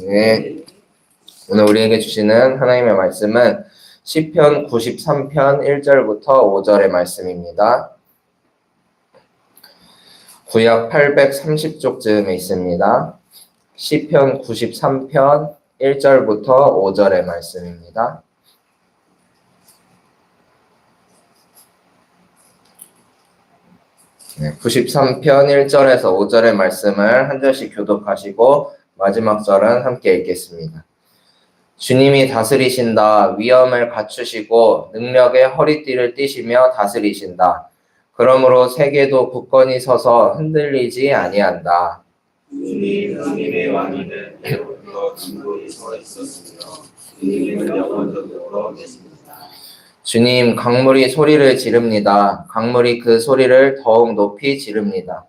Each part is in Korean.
네. 오늘 우리에게 주시는 하나님의 말씀은 시편 93편 1절부터 5절의 말씀입니다. 구약 830쪽쯤에 있습니다. 시편 93편 1절부터 5절의 말씀입니다. 네, 93편 1절에서 5절의 말씀을 한 절씩 교독하시고 마지막 절은 함께 읽겠습니다. 주님이 다스리신다. 위엄을 갖추시고 능력의 허리띠를 띠시며 다스리신다. 그러므로 세계도 굳건히 서서 흔들리지 아니한다. 주님의 왕위는 때로부터 진도히 서 있었으며 주님은 영원토록 계십니다. 주님, 강물이 소리를 지릅니다. 강물이 그 소리를 더욱 높이 지릅니다.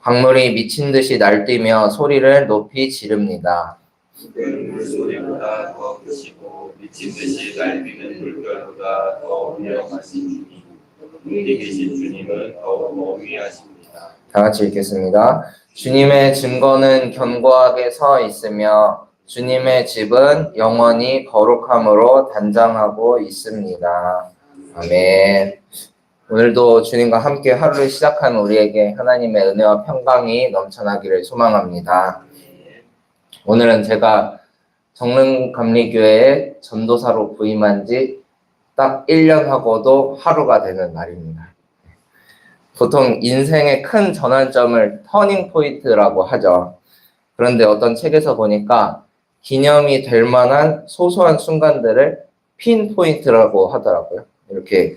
강물이 미친 듯이 날뛰며 소리를 높이 지릅니다. 물소리보다 더 크시고 미친 듯이 날뛰는 물결보다 더 위험하신 주님, 우리 계신 주님은 더욱 위하십니다. 다 같이 읽겠습니다. 주님의 증거는 견고하게 서 있으며 주님의 집은 영원히 거룩함으로 단장하고 있습니다. 아멘. 오늘도 주님과 함께 하루를 시작한 우리에게 하나님의 은혜와 평강이 넘쳐나기를 소망합니다. 오늘은 제가 정릉감리교회에 전도사로 부임한 지 딱 1년하고도 하루가 되는 날입니다. 보통 인생의 큰 전환점을 터닝 포인트라고 하죠. 그런데 어떤 책에서 보니까 기념이 될 만한 소소한 순간들을 핀 포인트라고 하더라고요. 이렇게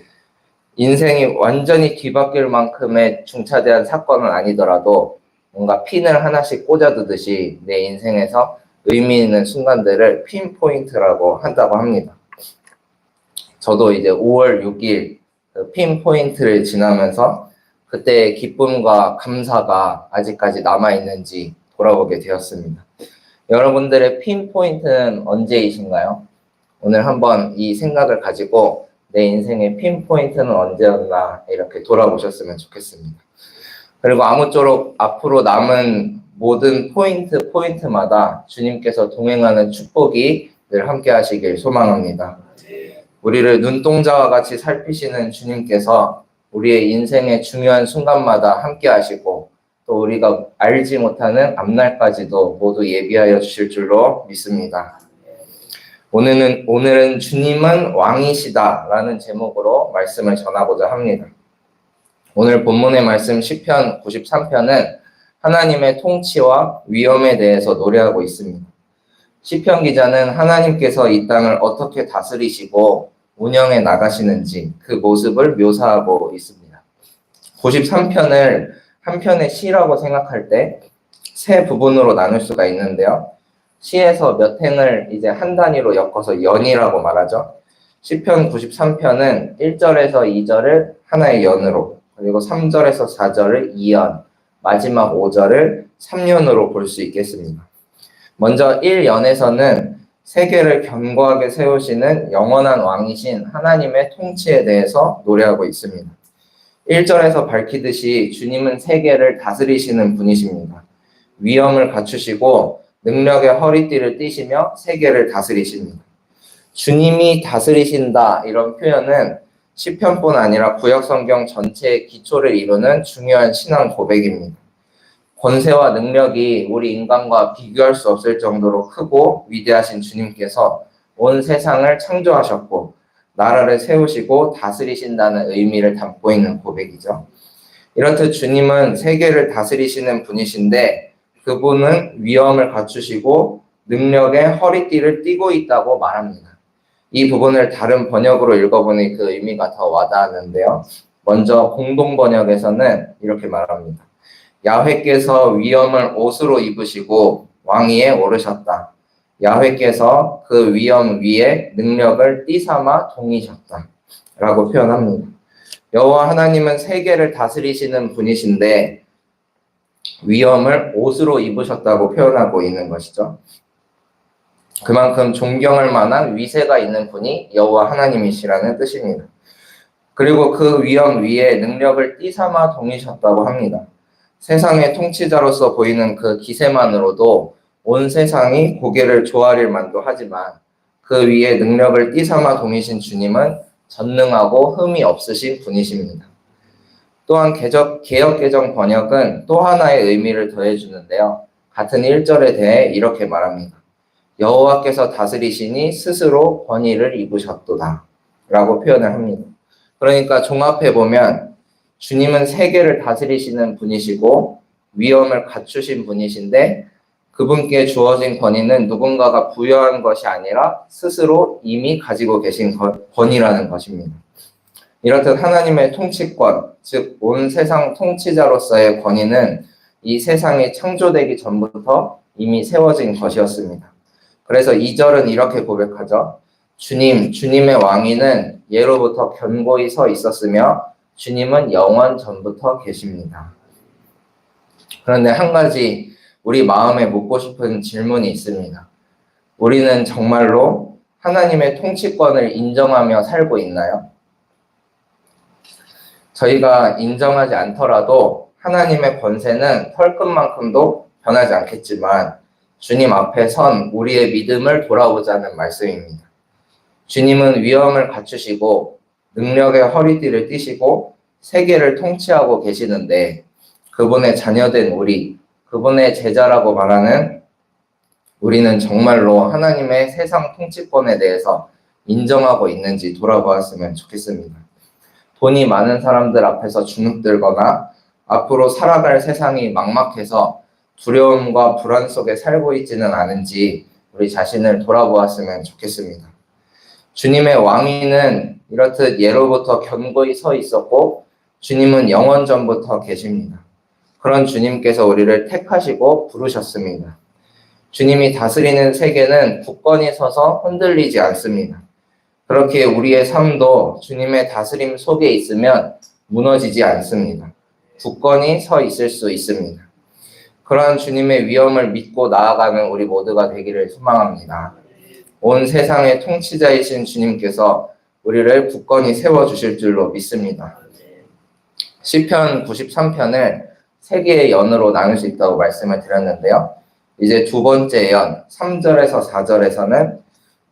인생이 완전히 뒤바뀔 만큼의 중차대한 사건은 아니더라도 뭔가 핀을 하나씩 꽂아두듯이 내 인생에서 의미 있는 순간들을 핀 포인트라고 한다고 합니다. 저도 이제 5월 6일 핀 포인트를 지나면서 그때의 기쁨과 감사가 아직까지 남아있는지 돌아보게 되었습니다. 여러분들의 핀 포인트는 언제이신가요? 오늘 한번 이 생각을 가지고 내 인생의 핀 포인트는 언제였나 이렇게 돌아보셨으면 좋겠습니다. 그리고 아무쪼록 앞으로 남은 모든 포인트마다 주님께서 동행하는 축복이 늘 함께 하시길 소망합니다. 우리를 눈동자와 같이 살피시는 주님께서 우리의 인생의 중요한 순간마다 함께 하시고 또 우리가 알지 못하는 앞날까지도 모두 예비하여 주실 줄로 믿습니다. 오늘은 주님은 왕이시다 라는 제목으로 말씀을 전하고자 합니다. 오늘 본문의 말씀 시편 93편은 하나님의 통치와 위엄에 대해서 노래하고 있습니다. 시편 기자는 하나님께서 이 땅을 어떻게 다스리시고 운영해 나가시는지 그 모습을 묘사하고 있습니다. 93편을 한 편의 시라고 생각할 때 세 부분으로 나눌 수가 있는데요. 시에서 몇 행을 이제 한 단위로 엮어서 연이라고 말하죠. 시편 93편은 1절에서 2절을 하나의 연으로, 그리고 3절에서 4절을 2연, 마지막 5절을 3연으로 볼 수 있겠습니다. 먼저 1연에서는 세계를 견고하게 세우시는 영원한 왕이신 하나님의 통치에 대해서 노래하고 있습니다. 1절에서 밝히듯이 주님은 세계를 다스리시는 분이십니다. 위엄을 갖추시고 능력의 허리띠를 띠시며 세계를 다스리십니다. 주님이 다스리신다 이런 표현은 시편뿐 아니라 구약성경 전체의 기초를 이루는 중요한 신앙 고백입니다. 권세와 능력이 우리 인간과 비교할 수 없을 정도로 크고 위대하신 주님께서 온 세상을 창조하셨고 나라를 세우시고 다스리신다는 의미를 담고 있는 고백이죠. 이렇듯 주님은 세계를 다스리시는 분이신데 그분은 위엄을 갖추시고 능력의 허리띠를 띠고 있다고 말합니다. 이 부분을 다른 번역으로 읽어보니 그 의미가 더 와닿았는데요. 먼저 공동 번역에서는 이렇게 말합니다. 야훼께서 위엄을 옷으로 입으시고 왕위에 오르셨다. 야훼께서 그 위엄 위에 능력을 띠삼아 동이셨다. 라고 표현합니다. 여호와 하나님은 세계를 다스리시는 분이신데 위엄을 옷으로 입으셨다고 표현하고 있는 것이죠. 그만큼 존경할 만한 위세가 있는 분이 여호와 하나님이시라는 뜻입니다. 그리고 그 위엄 위에 능력을 띠삼아 동이셨다고 합니다. 세상의 통치자로서 보이는 그 기세만으로도 온 세상이 고개를 조아릴 만도 하지만 그 위에 능력을 띠삼아 동이신 주님은 전능하고 흠이 없으신 분이십니다. 또한 개역개정 번역은 또 하나의 의미를 더해주는데요. 같은 1절에 대해 이렇게 말합니다. 여호와께서 다스리시니 스스로 권위를 입으셨도다 라고 표현을 합니다. 그러니까 종합해보면 주님은 세계를 다스리시는 분이시고 위엄을 갖추신 분이신데 그분께 주어진 권위는 누군가가 부여한 것이 아니라 스스로 이미 가지고 계신 권위라는 것입니다. 이렇듯 하나님의 통치권, 즉 온 세상 통치자로서의 권위는 이 세상이 창조되기 전부터 이미 세워진 것이었습니다. 그래서 2절은 이렇게 고백하죠. 주님의 왕위는 예로부터 견고히 서 있었으며 주님은 영원 전부터 계십니다. 그런데 한 가지 우리 마음에 묻고 싶은 질문이 있습니다. 우리는 정말로 하나님의 통치권을 인정하며 살고 있나요? 저희가 인정하지 않더라도 하나님의 권세는 털끝만큼도 변하지 않겠지만 주님 앞에 선 우리의 믿음을 돌아보자는 말씀입니다. 주님은 위엄을 갖추시고 능력의 허리띠를 띠시고 세계를 통치하고 계시는데 그분의 자녀된 우리, 그분의 제자라고 말하는 우리는 정말로 하나님의 세상 통치권에 대해서 인정하고 있는지 돌아보았으면 좋겠습니다. 돈이 많은 사람들 앞에서 주눅들거나 앞으로 살아갈 세상이 막막해서 두려움과 불안 속에 살고 있지는 않은지 우리 자신을 돌아보았으면 좋겠습니다. 주님의 왕위는 이렇듯 예로부터 견고히 서 있었고 주님은 영원 전부터 계십니다. 그런 주님께서 우리를 택하시고 부르셨습니다. 주님이 다스리는 세계는 굳건히 서서 흔들리지 않습니다. 그렇게 우리의 삶도 주님의 다스림 속에 있으면 무너지지 않습니다. 굳건히 서 있을 수 있습니다. 그러한 주님의 위엄을 믿고 나아가는 우리 모두가 되기를 소망합니다. 온 세상의 통치자이신 주님께서 우리를 굳건히 세워주실 줄로 믿습니다. 시편 93편을 세 개의 연으로 나눌 수 있다고 말씀을 드렸는데요. 이제 두 번째 연, 3절에서 4절에서는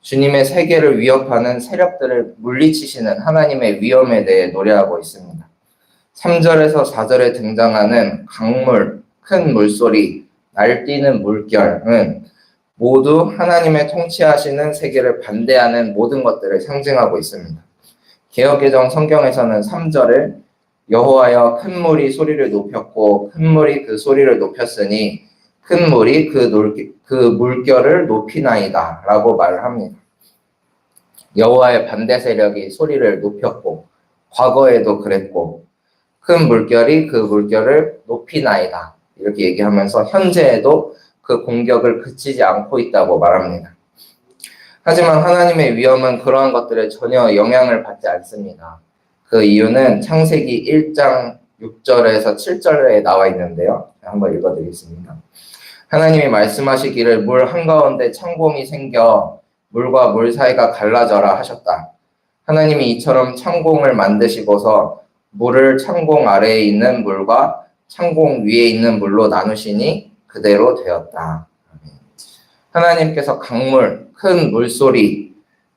주님의 세계를 위협하는 세력들을 물리치시는 하나님의 위엄에 대해 노래하고 있습니다. 3절에서 4절에 등장하는 강물, 큰 물소리, 날뛰는 물결은 모두 하나님의 통치하시는 세계를 반대하는 모든 것들을 상징하고 있습니다. 개역개정 성경에서는 3절을 여호와여 큰 물이 소리를 높였고 큰 물이 그 소리를 높였으니 큰 물이 그 물결을 높이나이다 라고 말을 합니다. 여호와의 반대 세력이 소리를 높였고 과거에도 그랬고 큰 물결이 그 물결을 높이나이다 이렇게 얘기하면서 현재에도 그 공격을 그치지 않고 있다고 말합니다. 하지만 하나님의 위엄은 그러한 것들에 전혀 영향을 받지 않습니다. 그 이유는 창세기 1장 6절에서 7절에 나와 있는데요. 한번 읽어드리겠습니다. 하나님이 말씀하시기를 물 한가운데 창공이 생겨 물과 물 사이가 갈라져라 하셨다. 하나님이 이처럼 창공을 만드시고서 물을 창공 아래에 있는 물과 창공 위에 있는 물로 나누시니 그대로 되었다. 하나님께서 강물, 큰 물소리,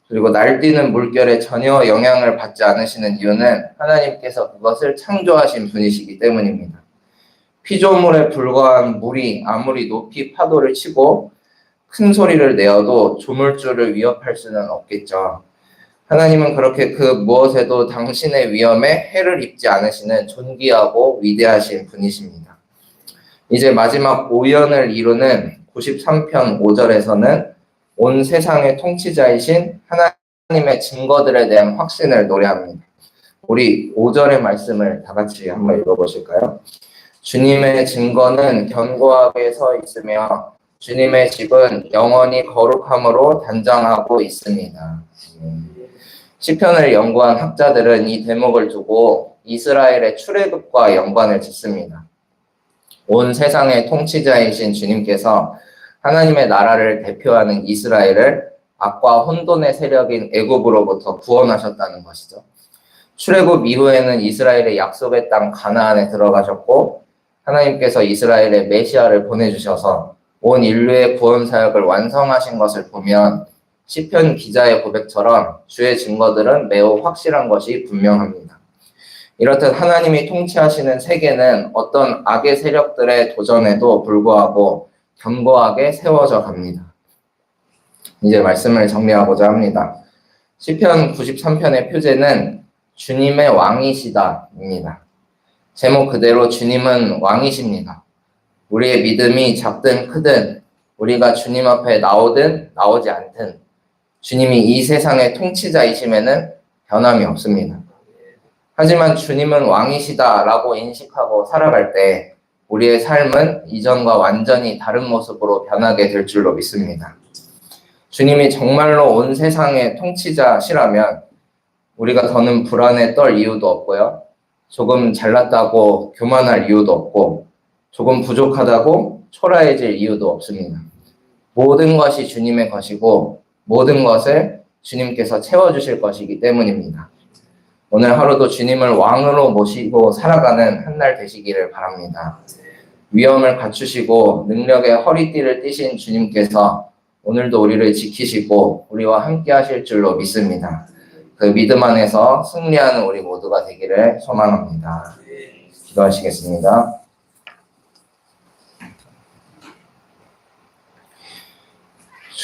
그리고 날뛰는 물결에 전혀 영향을 받지 않으시는 이유는 하나님께서 그것을 창조하신 분이시기 때문입니다. 피조물에 불과한 물이 아무리 높이 파도를 치고 큰 소리를 내어도 조물주를 위협할 수는 없겠죠. 하나님은 그렇게 그 무엇에도 당신의 위엄에 해를 입지 않으시는 존귀하고 위대하신 분이십니다. 이제 마지막 5연을 이루는 93편 5절에서는 온 세상의 통치자이신 하나님의 증거들에 대한 확신을 노래합니다. 우리 5절의 말씀을 다 같이 한번 읽어보실까요? 주님의 증거는 견고하게 서 있으며 주님의 집은 영원히 거룩함으로 단장하고 있습니다. 시편을 연구한 학자들은 이 대목을 두고 이스라엘의 출애굽과 연관을 짓습니다. 온 세상의 통치자이신 주님께서 하나님의 나라를 대표하는 이스라엘을 악과 혼돈의 세력인 애굽으로부터 구원하셨다는 것이죠. 출애굽 이후에는 이스라엘의 약속의 땅 가나안에 들어가셨고 하나님께서 이스라엘의 메시아를 보내주셔서 온 인류의 구원 사역을 완성하신 것을 보면 시편 기자의 고백처럼 주의 증거들은 매우 확실한 것이 분명합니다. 이렇듯 하나님이 통치하시는 세계는 어떤 악의 세력들의 도전에도 불구하고 견고하게 세워져 갑니다. 이제 말씀을 정리하고자 합니다. 시편 93편의 표제는 주님의 왕이시다입니다. 제목 그대로 주님은 왕이십니다. 우리의 믿음이 작든 크든 우리가 주님 앞에 나오든 나오지 않든 주님이 이 세상의 통치자이심에는 변함이 없습니다. 하지만 주님은 왕이시다라고 인식하고 살아갈 때 우리의 삶은 이전과 완전히 다른 모습으로 변하게 될 줄로 믿습니다. 주님이 정말로 온 세상의 통치자시라면 우리가 더는 불안에 떨 이유도 없고요. 조금 잘났다고 교만할 이유도 없고 조금 부족하다고 초라해질 이유도 없습니다. 모든 것이 주님의 것이고 모든 것을 주님께서 채워주실 것이기 때문입니다. 오늘 하루도 주님을 왕으로 모시고 살아가는 한 날 되시기를 바랍니다. 위엄을 갖추시고 능력의 허리띠를 띠신 주님께서 오늘도 우리를 지키시고 우리와 함께 하실 줄로 믿습니다. 그 믿음 안에서 승리하는 우리 모두가 되기를 소망합니다. 기도하시겠습니다.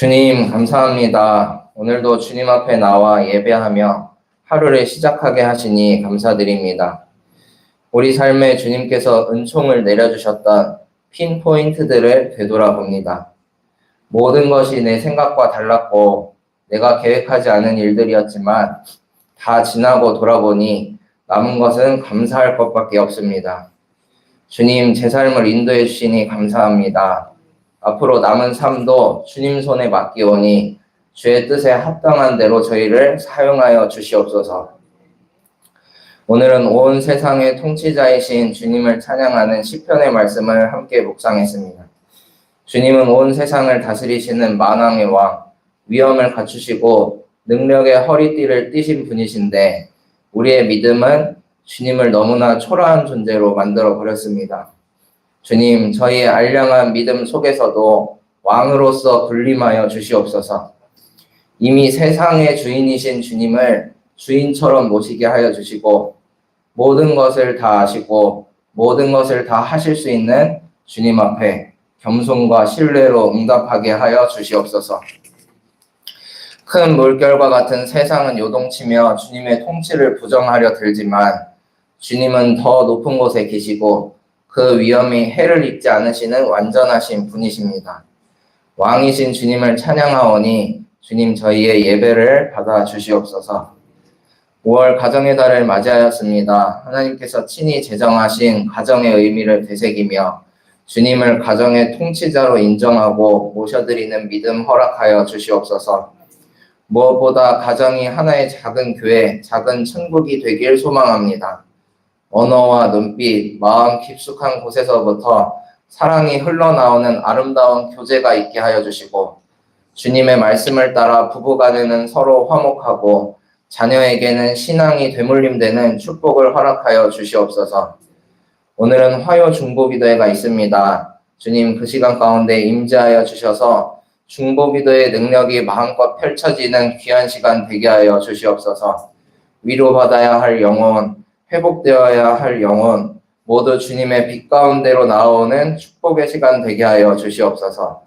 주님 감사합니다. 오늘도 주님 앞에 나와 예배하며 하루를 시작하게 하시니 감사드립니다. 우리 삶에 주님께서 은총을 내려주셨던 핀포인트들을 되돌아봅니다. 모든 것이 내 생각과 달랐고 내가 계획하지 않은 일들이었지만 다 지나고 돌아보니 남은 것은 감사할 것밖에 없습니다. 주님, 제 삶을 인도해 주시니 감사합니다. 앞으로 남은 삶도 주님 손에 맡기오니 주의 뜻에 합당한 대로 저희를 사용하여 주시옵소서. 오늘은 온 세상의 통치자이신 주님을 찬양하는 시편의 말씀을 함께 묵상했습니다. 주님은 온 세상을 다스리시는 만왕의 왕, 위엄을 갖추시고 능력의 허리띠를 띠신 분이신데 우리의 믿음은 주님을 너무나 초라한 존재로 만들어 버렸습니다. 주님, 저희의 알량한 믿음 속에서도 왕으로서 군림하여 주시옵소서. 이미 세상의 주인이신 주님을 주인처럼 모시게 하여 주시고 모든 것을 다 아시고 모든 것을 다 하실 수 있는 주님 앞에 겸손과 신뢰로 응답하게 하여 주시옵소서. 큰 물결과 같은 세상은 요동치며 주님의 통치를 부정하려 들지만 주님은 더 높은 곳에 계시고 그 위엄이 해를 입지 않으시는 완전하신 분이십니다. 왕이신 주님을 찬양하오니 주님 저희의 예배를 받아 주시옵소서. 5월 가정의 달을 맞이하였습니다. 하나님께서 친히 제정하신 가정의 의미를 되새기며 주님을 가정의 통치자로 인정하고 모셔드리는 믿음 허락하여 주시옵소서. 무엇보다 가정이 하나의 작은 교회, 작은 천국이 되길 소망합니다. 언어와 눈빛, 마음 깊숙한 곳에서부터 사랑이 흘러나오는 아름다운 교제가 있게 하여 주시고 주님의 말씀을 따라 부부간에는 서로 화목하고 자녀에게는 신앙이 되물림되는 축복을 허락하여 주시옵소서. 오늘은 화요 중보기도회가 있습니다. 주님 그 시간 가운데 임재하여 주셔서 중보기도의 능력이 마음껏 펼쳐지는 귀한 시간 되게 하여 주시옵소서. 위로받아야 할 영혼, 회복되어야 할 영혼, 모두 주님의 빛 가운데로 나오는 축복의 시간 되게 하여 주시옵소서.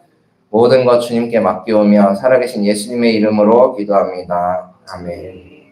모든 것 주님께 맡기오며 살아계신 예수님의 이름으로 기도합니다. 아멘.